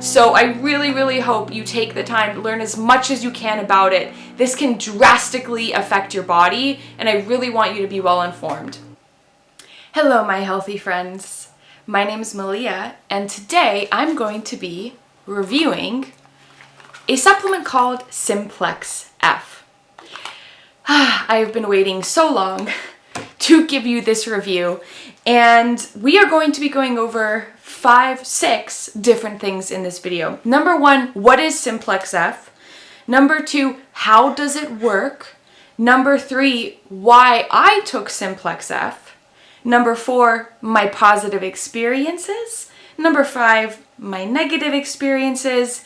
So I really hope you take the time to learn as much as you can about it. This can drastically affect your body, and I really want you to be well informed. Hello, my healthy friends. My name is Malia, and today I'm going to be reviewing a supplement called Symplex F. I have been waiting so long to give you this review, and we are going to be going over 6 different things in this video. Number 1, what is Symplex F? Number 2, how does it work? Number 3, why I took Symplex F. Number 4, my positive experiences. Number 5, my negative experiences.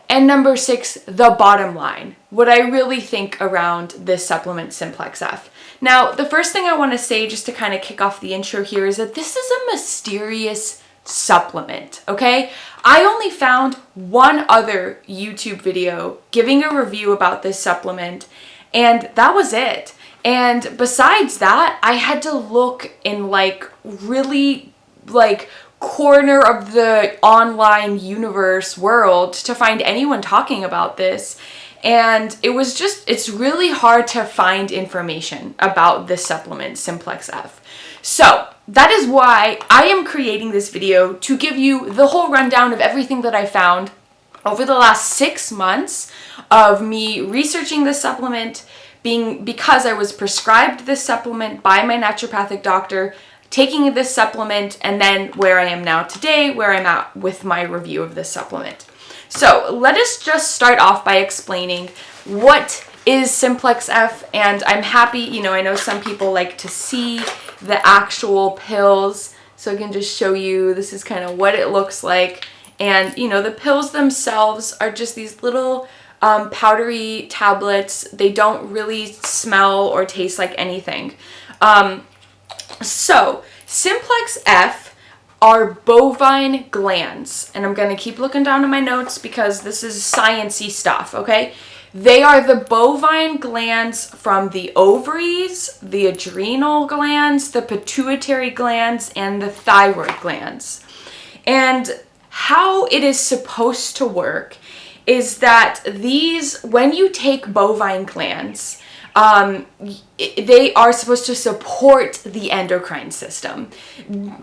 And number 6, the bottom line, what I really think around this supplement Symplex F. Now, the first thing I want to say, just to kind of kick off the intro here, is that this is a mysterious supplement, okay? I only found one other YouTube video giving a review about this supplement, and that was it. And besides that, I had to look in really corner of the online universe world to find anyone talking about this. And it's really hard to find information about this supplement, Symplex F. So that is why I am creating this video, to give you the whole rundown of everything that I found over the last 6 months of me researching this supplement, because I was prescribed this supplement by my naturopathic doctor, taking this supplement, and then where I am now today, where I'm at with my review of this supplement. So let us just start off by explaining what is Symplex F, and I'm happy, I know some people like to see the actual pills, so I can just show you, this is kind of what it looks like. And the pills themselves are just these little powdery tablets. They don't really smell or taste like anything. So Symplex F are bovine glands, and I'm going to keep looking down at my notes because this is sciencey stuff, okay? They are the bovine glands from the ovaries, the adrenal glands, the pituitary glands, and the thyroid glands. And how it is supposed to work is that when you take bovine glands, they are supposed to support the endocrine system,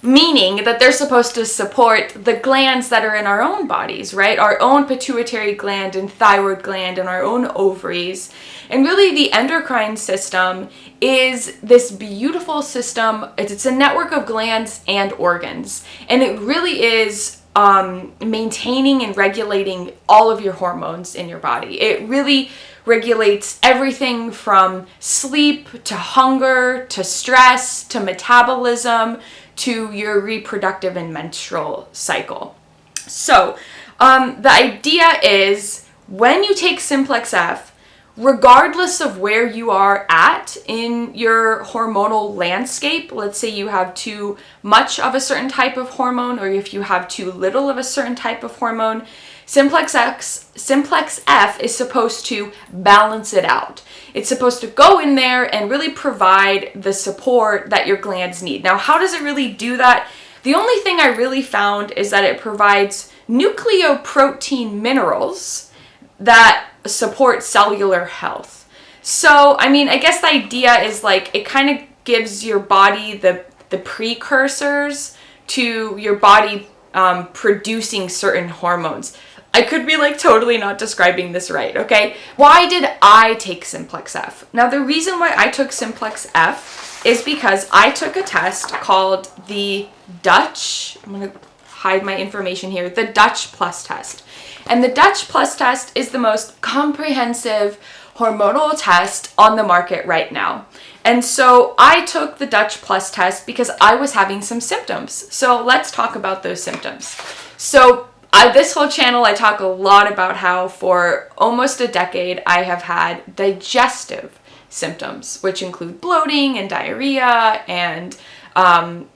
meaning that they're supposed to support the glands that are in our own bodies, right? Our own pituitary gland and thyroid gland and our own ovaries. And really the endocrine system is this beautiful system. It's a network of glands and organs, and it really is maintaining and regulating all of your hormones in your body. It really regulates everything from sleep to hunger to stress to metabolism to your reproductive and menstrual cycle. So the idea is, when you take Symplex F, regardless of where you are at in your hormonal landscape, let's say you have too much of a certain type of hormone, or if you have too little of a certain type of hormone, Symplex F is supposed to balance it out. It's supposed to go in there and really provide the support that your glands need. Now, how does it really do that? The only thing I really found is that it provides nucleoprotein minerals that support cellular health. So, I guess the idea is it kind of gives your body the precursors to your body producing certain hormones. I could be totally not describing this right, okay? Why did I take Symplex F? Now, the reason why I took Symplex F is because I took a test called the Dutch, I'm going to hide my information here, the Dutch Plus test. And the Dutch Plus test is the most comprehensive hormonal test on the market right now. And so I took the Dutch Plus test because I was having some symptoms. So let's talk about those symptoms. So this whole channel, I talk a lot about how for almost a decade I have had digestive symptoms, which include bloating and diarrhea and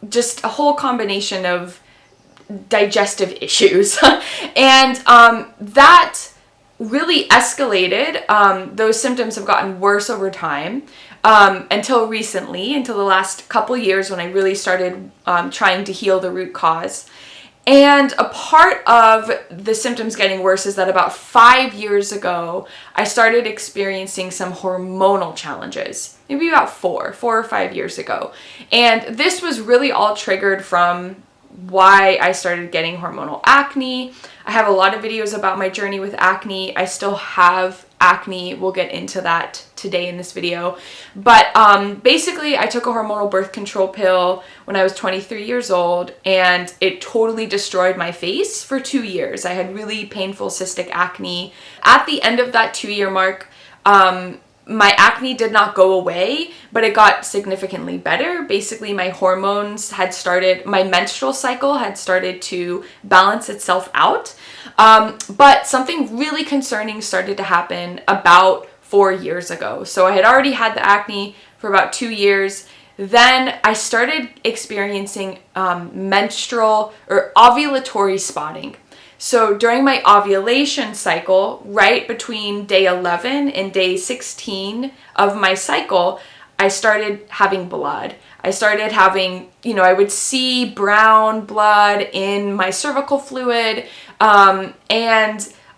just a whole combination of digestive issues. And that really escalated. Those symptoms have gotten worse over time until recently, until the last couple years when I really started trying to heal the root cause. And a part of the symptoms getting worse is that about 5 years ago, I started experiencing some hormonal challenges. Maybe about 4 or 5 years ago. And this was really all triggered from why I started getting hormonal acne. I have a lot of videos about my journey with acne. I still have acne. We'll get into that today in this video. But basically, I took a hormonal birth control pill when I was 23 years old, and it totally destroyed my face for 2 years. I had really painful cystic acne. At the end of that 2-year mark, my acne did not go away, but it got significantly better. Basically, my hormones had started, my menstrual cycle had started to balance itself out. But something really concerning started to happen about 4 years ago. So I had already had the acne for about 2 years. Then I started experiencing menstrual or ovulatory spotting. So during my ovulation cycle, right between day 11 and day 16 of my cycle, I started having blood. I started having, I would see brown blood in my cervical fluid, and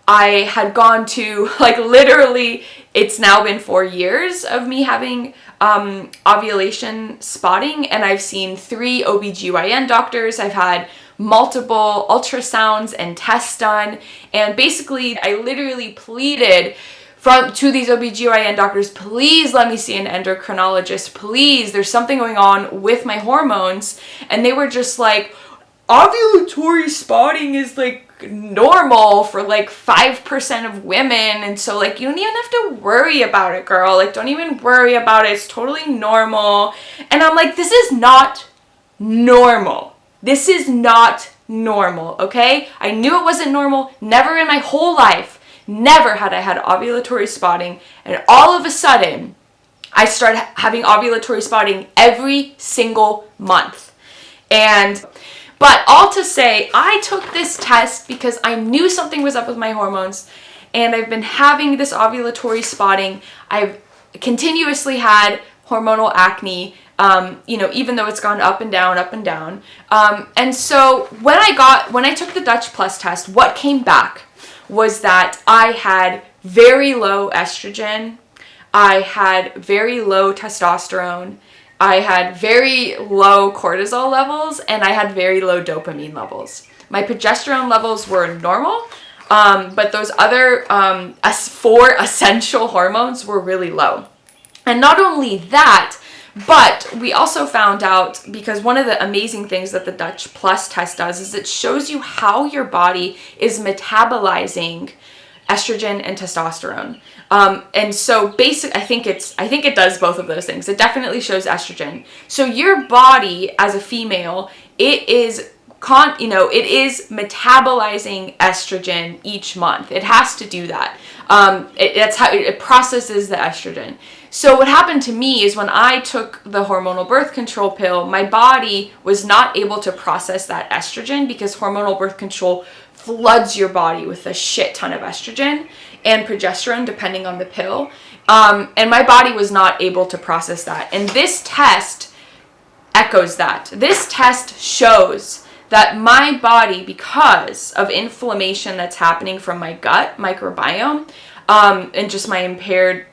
I had gone to, literally, it's now been 4 years of me having ovulation spotting, and I've seen 3 OBGYN doctors. I've had multiple ultrasounds and tests done, and basically I literally pleaded to these OBGYN doctors, please let me see an endocrinologist, please, there's something going on with my hormones. And they were just like, ovulatory spotting is normal for 5% of women, and so you don't even have to worry about it, girl, don't even worry about it, it's totally normal. And I'm like, this is not normal. This is not normal, okay? I knew it wasn't normal. Never in my whole life, never had I had ovulatory spotting. And all of a sudden, I started having ovulatory spotting every single month. But all to say, I took this test because I knew something was up with my hormones. And I've been having this ovulatory spotting. I've continuously had hormonal acne. Even though it's gone up and down, up and down. And so when I took the Dutch Plus test, what came back was that I had very low estrogen, I had very low testosterone, I had very low cortisol levels, and I had very low dopamine levels. My progesterone levels were normal, but those other 4 essential hormones were really low. And not only that, but we also found out, because one of the amazing things that the Dutch Plus test does is it shows you how your body is metabolizing estrogen and testosterone. And so I think it does both of those things. It definitely shows estrogen. So your body as a female, it is metabolizing estrogen each month. It has to do that. That's how it processes the estrogen. So what happened to me is when I took the hormonal birth control pill, my body was not able to process that estrogen because hormonal birth control floods your body with a shit ton of estrogen and progesterone depending on the pill. And my body was not able to process that. And this test echoes that. This test shows that my body, because of inflammation that's happening from my gut microbiome, and just my impaired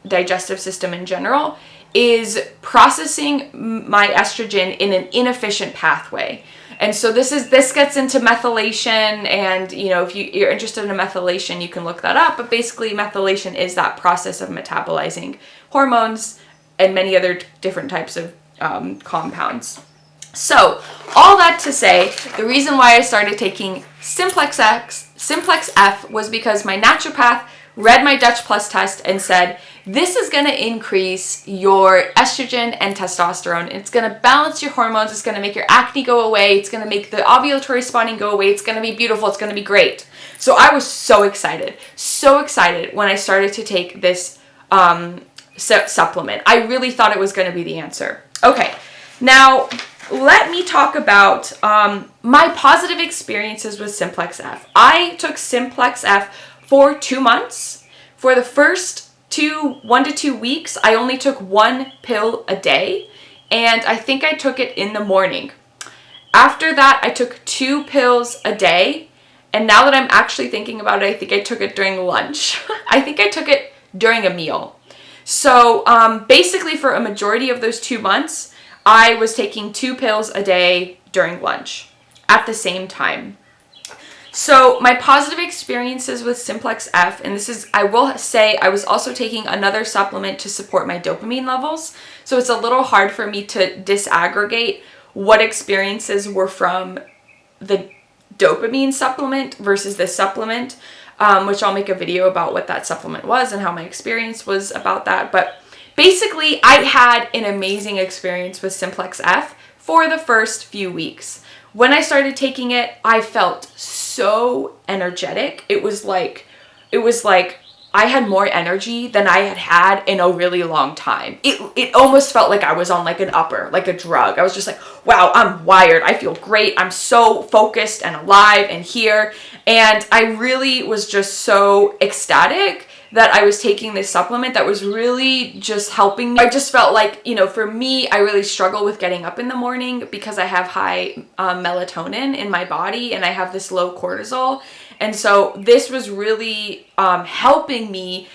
digestive system in general, is processing my estrogen in an inefficient pathway. And so this gets into methylation, and if you're interested in methylation, you can look that up. But basically, methylation is that process of metabolizing hormones and many other different types of compounds. So all that to say, the reason why I started taking Symplex F was because my naturopath read my Dutch Plus test and said, this is going to increase your estrogen and testosterone. It's going to balance your hormones. It's going to make your acne go away. It's going to make the ovulatory spotting go away. It's going to be beautiful. It's going to be great. So I was so excited when I started to take this supplement. I really thought it was going to be the answer. Okay, now let me talk about my positive experiences with Symplex F. I took Symplex F for 2 months. For the first 1 to 2 weeks, I only took 1 pill a day, and I think I took it in the morning. After that, I took 2 pills a day. And now that I'm actually thinking about it, I think I took it during lunch. I think I took it during a meal. So basically for a majority of those 2 months, I was taking 2 pills a day during lunch at the same time. So my positive experiences with Symplex F, and this is, I will say, I was also taking another supplement to support my dopamine levels. So it's a little hard for me to disaggregate what experiences were from the dopamine supplement versus this supplement, which I'll make a video about what that supplement was and how my experience was about that. But basically, I had an amazing experience with Symplex F for the first few weeks. When I started taking it, I felt so energetic. It was like I had more energy than I had had in a really long time. It almost felt like I was on like an upper, like a drug. I was just like, wow, I'm wired. I feel great. I'm so focused and alive and here. And I really was just so ecstatic that I was taking this supplement that was really just helping me. I just felt like, you know, for me, I really struggle with getting up in the morning because I have high melatonin in my body and I have this low cortisol. And so this was really helping me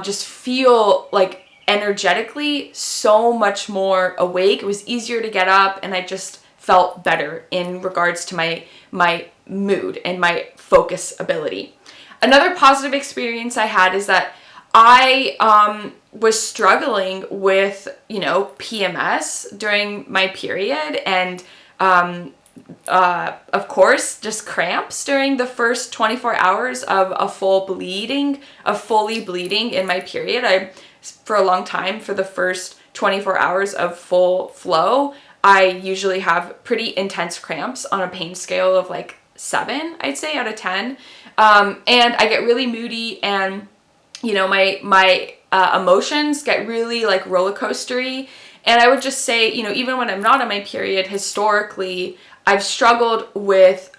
just feel like energetically so much more awake. It was easier to get up and I just felt better in regards to my mood and my focus ability. Another positive experience I had is that I was struggling with, you know, PMS during my period and of course, just cramps during the first 24 hours of fully bleeding in my period. For a long time, for the first 24 hours of full flow, I usually have pretty intense cramps on a pain scale of like 7, I'd say, out of 10. And I get really moody and, you know, my emotions get really like roller coastery. And I would just say, you know, even when I'm not on my period, historically, I've struggled with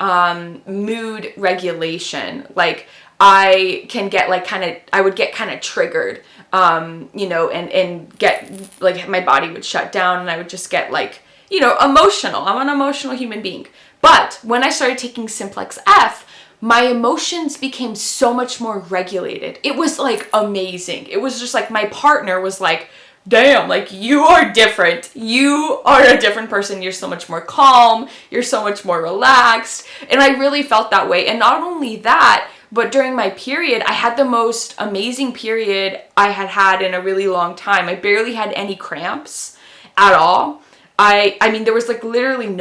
mood regulation. Like I can get like I would get kind of triggered, you know, and get like my body would shut down and I would just get like, you know, emotional. I'm an emotional human being. But when I started taking Symplex F, my emotions became so much more regulated. It was like amazing. It was just like my partner was like, damn, like you are different. You are a different person. You're so much more calm. You're so much more relaxed. And I really felt that way. And not only that, but during my period, I had the most amazing period I had had in a really long time. I barely had any cramps at all. I mean, there was like literally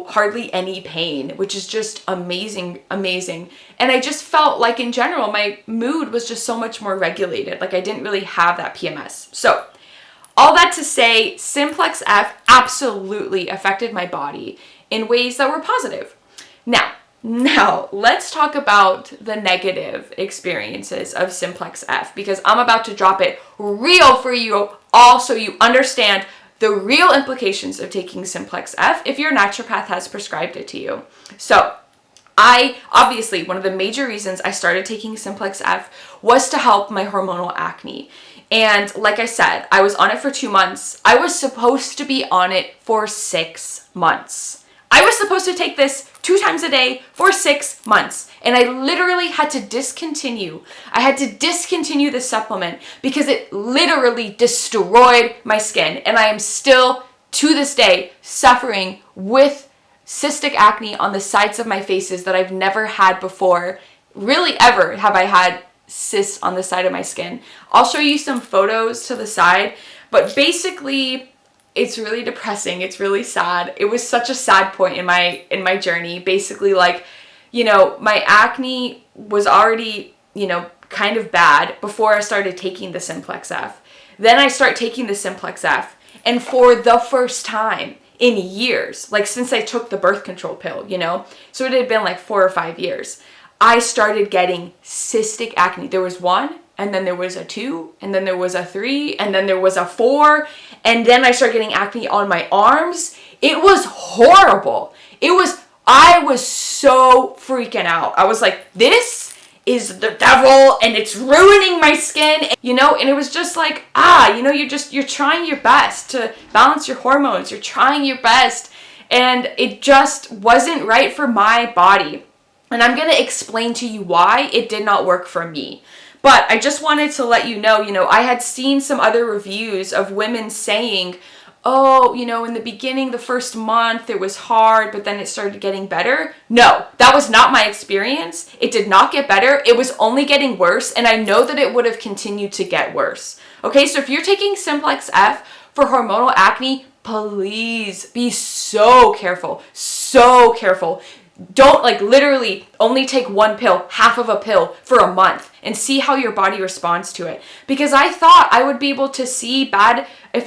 hardly any pain, which is just amazing. And I just felt like in general, my mood was just so much more regulated. Like I didn't really have that PMS. So all that to say, Symplex F absolutely affected my body in ways that were positive. Now, let's talk about the negative experiences of Symplex F because I'm about to drop it real for you all so you understand the real implications of taking Symplex F if your naturopath has prescribed it to you. So obviously, one of the major reasons I started taking Symplex F was to help my hormonal acne. And like I said, I was on it for 2 months. I was supposed to be on it for 6 months. I was supposed to take this 2 times a day for 6 months. And I literally had to discontinue. I had to discontinue this supplement because it literally destroyed my skin. And I am still, to this day, suffering with cystic acne on the sides of my faces that I've never had before. Really ever have I had cysts on the side of my skin. I'll show you some photos to the side. But basically, it's really depressing. It's really sad. It was such a sad point in my journey. Basically, like, you know, my acne was already, you know, kind of bad before I started taking the Symplex F. Then I start taking the Symplex F, and for the first time in years, like since I took the birth control pill, you know, so it had been like 4 or 5 years, I started getting cystic acne. There was 1, and then there was a 2, and then there was a 3, and then there was a 4, and then I started getting acne on my arms. It was horrible. I was so freaking out. I was like, this is the devil and it's ruining my skin, you know? And it was just like, you know, you're trying your best to balance your hormones. You're trying your best. and it just wasn't right for my body. And I'm going to explain to you why it did not work for me. But I just wanted to let you know, I had seen some other reviews of women saying, oh, in the beginning, the first month, it was hard, but then it started getting better. No, that was not my experience. It did not get better. It was only getting worse, and I know that it would have continued to get worse. Okay, so if you're taking Symplex F for hormonal acne, please be so careful, so careful. Don't literally only take one pill, half of a pill for a month and see how your body responds to it. Because I thought I would be able to see if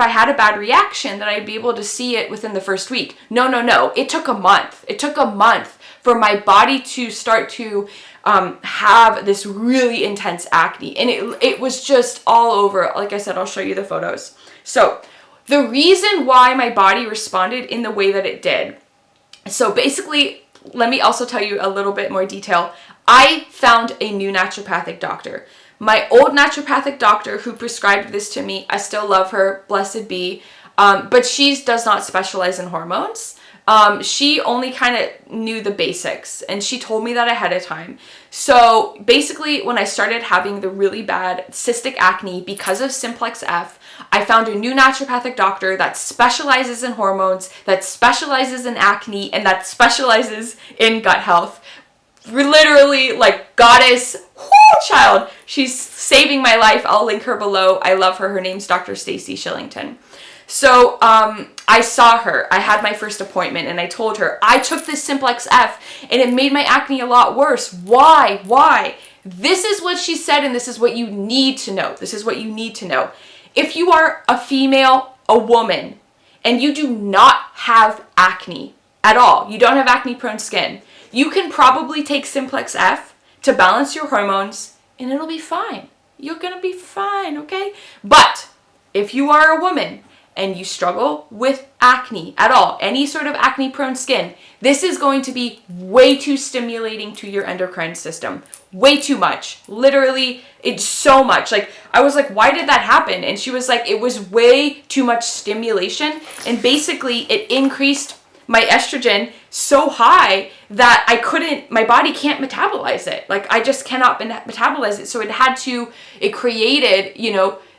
I had a bad reaction, that I'd be able to see it within the first week. No. It took a month. It took a month for my body to start to have this really intense acne. And it was just all over. Like I said, I'll show you the photos. So the reason why my body responded in the way that it did. So basically, let me also tell you a little bit more detail. I found a new naturopathic doctor. My old naturopathic doctor who prescribed this to me, I still love her, blessed be, but she does not specialize in hormones. She only kind of knew the basics, and she told me that ahead of time. So basically, when I started having the really bad cystic acne because of Symplex F, I found a new naturopathic doctor that specializes in hormones, that specializes in acne, and that specializes in gut health. Literally, goddess, child. She's saving my life. I'll link her below. I love her. Her name's Dr. Stacy Shillington. So I saw her. I had my first appointment, and I told her, I took this Symplex F, and it made my acne a lot worse. Why? This is what she said, and this is what you need to know. This is what you need to know. If you are a female, a woman, and you do not have acne at all, you don't have acne-prone skin, you can probably take Symplex F to balance your hormones, and it'll be fine. You're going to be fine, okay? But if you are a woman and you struggle with acne at all, any sort of acne-prone skin, this is going to be way too stimulating to your endocrine system. Way too much. Literally, it's so much. I was like, why did that happen? And she was like, it was way too much stimulation. And basically, it increased my estrogen so high that my body can't metabolize it. I just cannot metabolize it. So it created,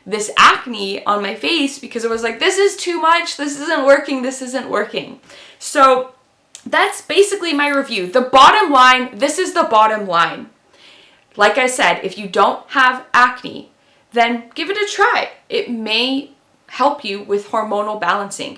this acne on my face because it was like, this is too much. This isn't working. So that's basically my review. The bottom line, this is the bottom line. Like I said, if you don't have acne, then give it a try. It may help you with hormonal balancing.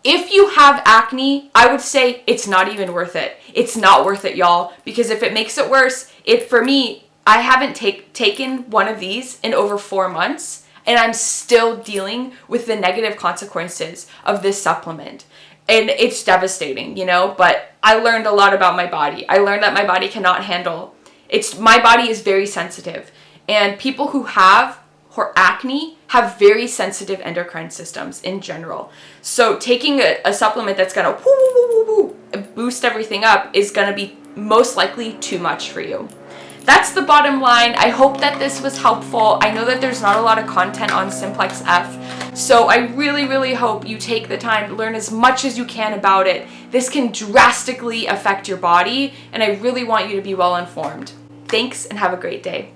If you have acne, I would say it's not even worth it. It's not worth it, y'all, because if it makes it worse, for me, I haven't taken one of these in over 4 months, and I'm still dealing with the negative consequences of this supplement. And it's devastating, but I learned a lot about my body. I learned that my body cannot handle. My body is very sensitive, and people who have acne have very sensitive endocrine systems in general. So taking a supplement that's going to boost everything up is going to be most likely too much for you. That's the bottom line. I hope that this was helpful. I know that there's not a lot of content on Symplex F, so I really, really hope you take the time to learn as much as you can about it. This can drastically affect your body, and I really want you to be well informed. Thanks, and have a great day.